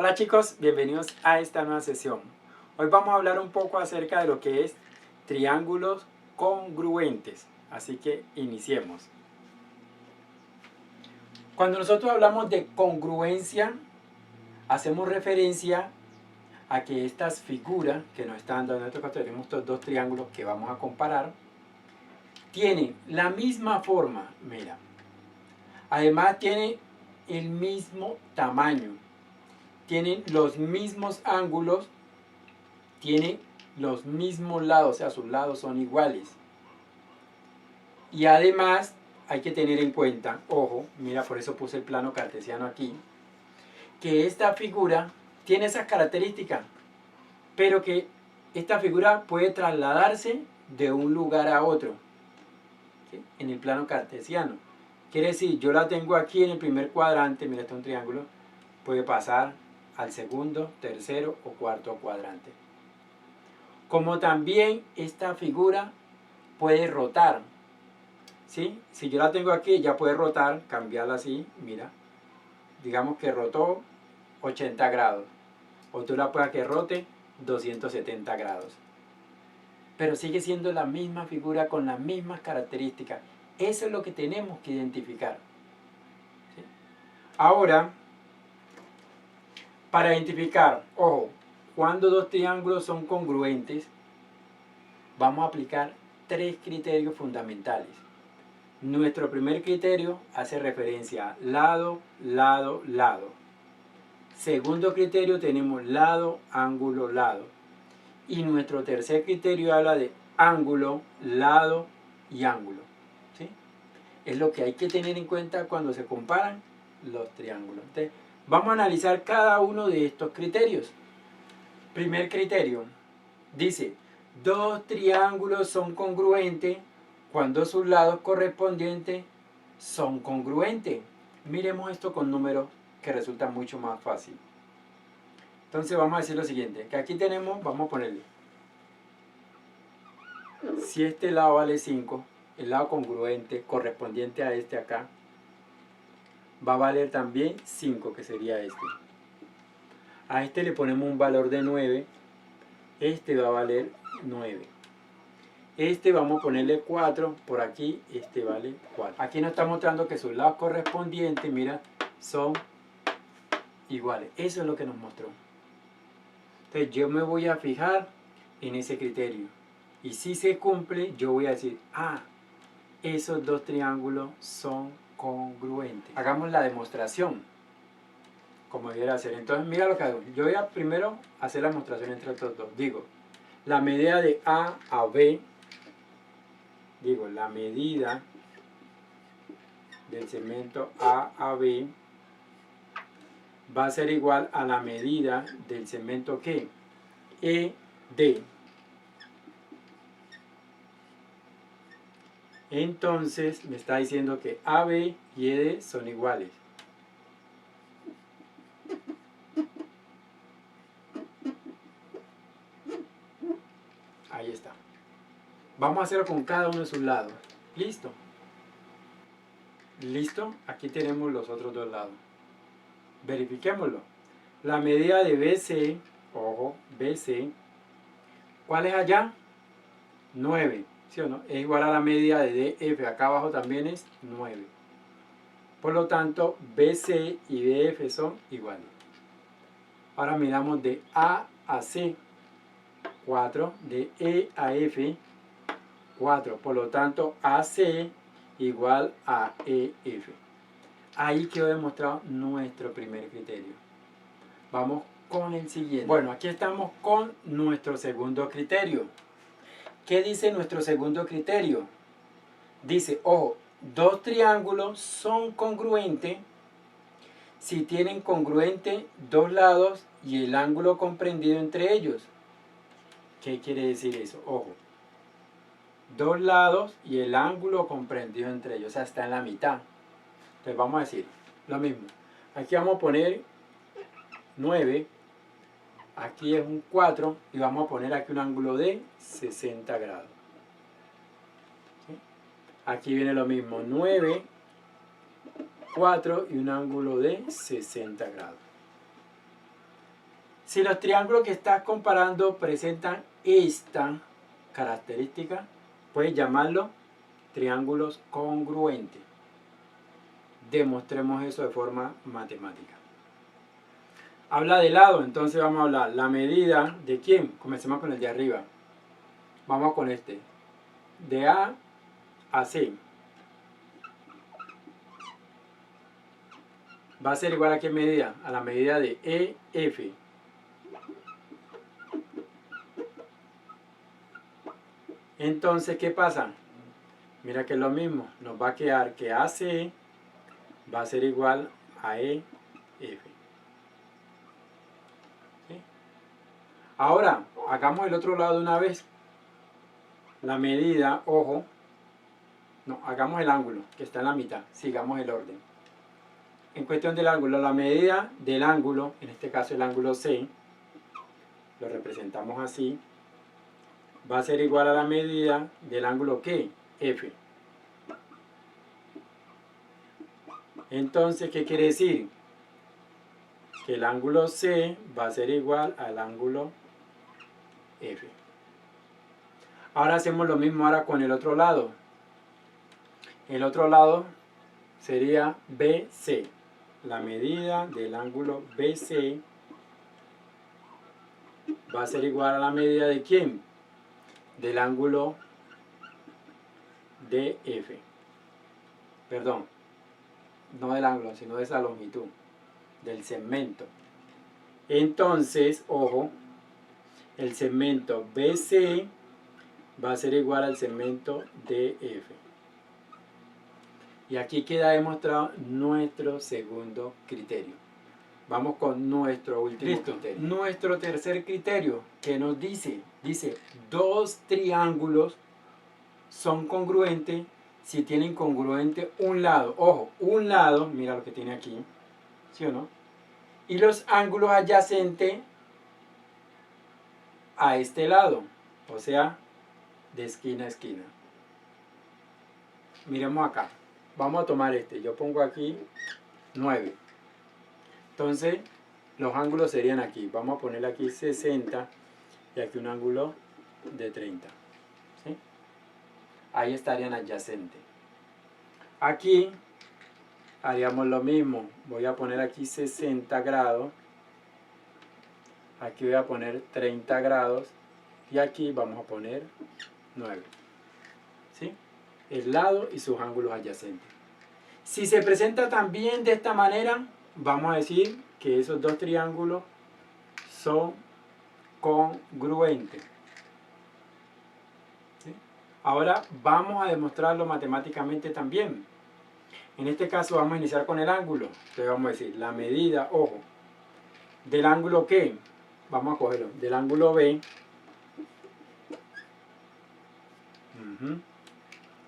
Hola chicos, bienvenidos a esta nueva sesión. Hoy vamos a hablar un poco acerca de lo que es triángulos congruentes. Así que iniciemos. Cuando nosotros hablamos de congruencia, hacemos referencia a que estas figuras que nos están dando en nuestro caso, tenemos estos dos triángulos que vamos a comparar, tienen la misma forma, mira. Además tienen el mismo tamaño, tienen los mismos ángulos, tienen los mismos lados, o sea, sus lados son iguales. Y además hay que tener en cuenta, ojo, mira, por eso puse el plano cartesiano aquí, que esta figura tiene esas características, pero que esta figura puede trasladarse de un lugar a otro, ¿sí? En el plano cartesiano. Quiere decir, yo la tengo aquí en el primer cuadrante, mira, este es un triángulo, puede pasar al segundo, tercero o cuarto cuadrante. Como también esta figura puede rotar, ¿sí? Si yo la tengo aquí, ya puede rotar, cambiarla así, mira. Digamos que rotó 80 grados. O tú la puedes que rote 270 grados. Pero sigue siendo la misma figura con las mismas características. Eso es lo que tenemos que identificar, ¿sí? Ahora, para identificar, ojo, cuando dos triángulos son congruentes, vamos a aplicar tres criterios fundamentales. Nuestro primer criterio hace referencia a lado, lado, lado. Segundo criterio tenemos lado, ángulo, lado. Y nuestro tercer criterio habla de ángulo, lado y ángulo, ¿sí? Es lo que hay que tener en cuenta cuando se comparan los triángulos. Entonces, vamos a analizar cada uno de estos criterios. Primer criterio, dice, dos triángulos son congruentes cuando sus lados correspondientes son congruentes. Miremos esto con números que resulta mucho más fácil. Entonces vamos a decir lo siguiente, que aquí tenemos, vamos a ponerle, si este lado vale 5, el lado congruente correspondiente a este acá, va a valer también 5, que sería este. A este le ponemos un valor de 9, este va a valer 9. Este vamos a ponerle 4, por aquí este vale 4. Aquí nos está mostrando que sus lados correspondientes, mira, son iguales. Eso es lo que nos mostró. Entonces yo me voy a fijar en ese criterio. Y si se cumple, yo voy a decir, ah, esos dos triángulos son congruentes. Hagamos la demostración, como debiera hacer. Entonces mira lo que hago. Yo voy a primero hacer la demostración entre estos dos. Digo, la medida de A a B, digo, la medida del segmento A a B va a ser igual a la medida del segmento ¿qué? ED. Entonces me está diciendo que AB y ED son iguales. Ahí está. Vamos a hacerlo con cada uno de sus lados. Listo. Listo. Aquí tenemos los otros dos lados. Verifiquémoslo. La medida de BC, ojo, BC, ¿cuál es allá? 9, ¿sí o no? Es igual a la medida de DF, acá abajo también es 9. Por lo tanto, BC y DF son iguales. Ahora miramos de A a C, 4, de E a F, 4. Por lo tanto, AC igual a EF. Ahí quedó demostrado nuestro primer criterio. Vamos con el siguiente. Bueno, aquí estamos con nuestro segundo criterio. ¿Qué dice nuestro segundo criterio? Dice, ojo, dos triángulos son congruentes si tienen congruente dos lados y el ángulo comprendido entre ellos. ¿Qué quiere decir eso? Ojo, dos lados y el ángulo comprendido entre ellos, o sea, está en la mitad. Entonces vamos a decir lo mismo. Aquí vamos a poner 9, aquí es un 4 y vamos a poner aquí un ángulo de 60 grados. ¿Sí? Aquí viene lo mismo, 9, 4 y un ángulo de 60 grados. Si los triángulos que estás comparando presentan esta característica, puedes llamarlo triángulos congruentes. Demostremos eso de forma matemática. Habla de lado, entonces vamos a hablar la medida de quién. Comencemos con el de arriba. Vamos con este. De A a C. Va a ser igual a qué medida? A la medida de EF. Entonces, ¿qué pasa? Mira que es lo mismo. Nos va a quedar que AC va a ser igual a EF. ¿Sí? Ahora, hagamos el otro lado de una vez. La medida, ojo. No, hagamos el ángulo, que está en la mitad. Sigamos el orden. En cuestión del ángulo, la medida del ángulo, en este caso el ángulo C, lo representamos así, va a ser igual a la medida del ángulo ¿qué? F. Entonces, ¿qué quiere decir? Que el ángulo C va a ser igual al ángulo F. Ahora hacemos lo mismo ahora con el otro lado. El otro lado sería BC. La medida del ángulo BC va a ser igual a la medida de ¿quién? Del ángulo DF. Perdón, no del ángulo, sino de esa longitud, del segmento. Entonces, ojo, el segmento BC va a ser igual al segmento DF. Y aquí queda demostrado nuestro segundo criterio. Vamos con nuestro último criterio. Nuestro tercer criterio, que nos dice, dos triángulos son congruentes si tienen congruente un lado. Ojo, un lado, mira lo que tiene aquí, ¿sí o no? Y los ángulos adyacentes a este lado, o sea, de esquina a esquina. Miremos acá. Vamos a tomar este. Yo pongo aquí 9. Entonces, los ángulos serían aquí. Vamos a ponerle aquí 60 y aquí un ángulo de 30. ¿Sí? Ahí estarían adyacentes. Aquí haríamos lo mismo. Voy a poner aquí 60 grados. Aquí voy a poner 30 grados. Y aquí vamos a poner 9. ¿Sí? El lado y sus ángulos adyacentes. Si se presenta también de esta manera, vamos a decir que esos dos triángulos son congruentes. ¿Sí? Ahora vamos a demostrarlo matemáticamente también. En este caso vamos a iniciar con el ángulo. Entonces vamos a decir la medida, ojo, del ángulo ¿qué? Vamos a cogerlo, del ángulo B.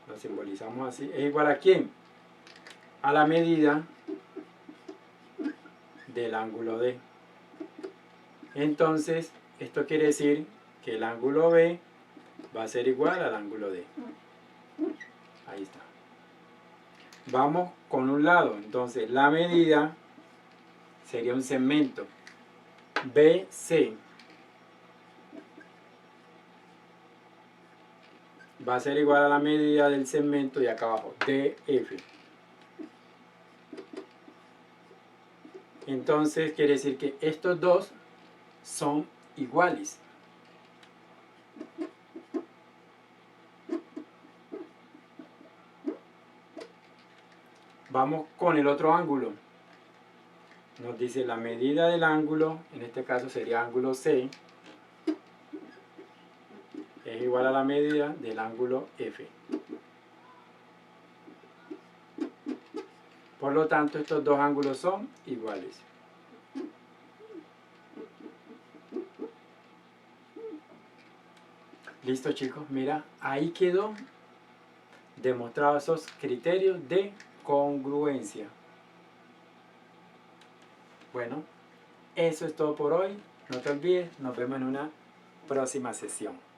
Lo simbolizamos así. ¿Es igual a quién? A la medida del ángulo D. Entonces, esto quiere decir que el ángulo B va a ser igual al ángulo D. Ahí está. Vamos con un lado. Entonces, la medida sería un segmento BC. Va a ser igual a la medida del segmento de acá abajo, DF. Entonces, quiere decir que estos dos son iguales. Vamos con el otro ángulo. Nos dice la medida del ángulo, en este caso sería ángulo C, es igual a la medida del ángulo F. Por lo tanto, estos dos ángulos son iguales. Listo, chicos, mira, ahí quedó demostrado esos criterios de congruencia. Bueno, eso es todo por hoy. No te olvides, nos vemos en una próxima sesión.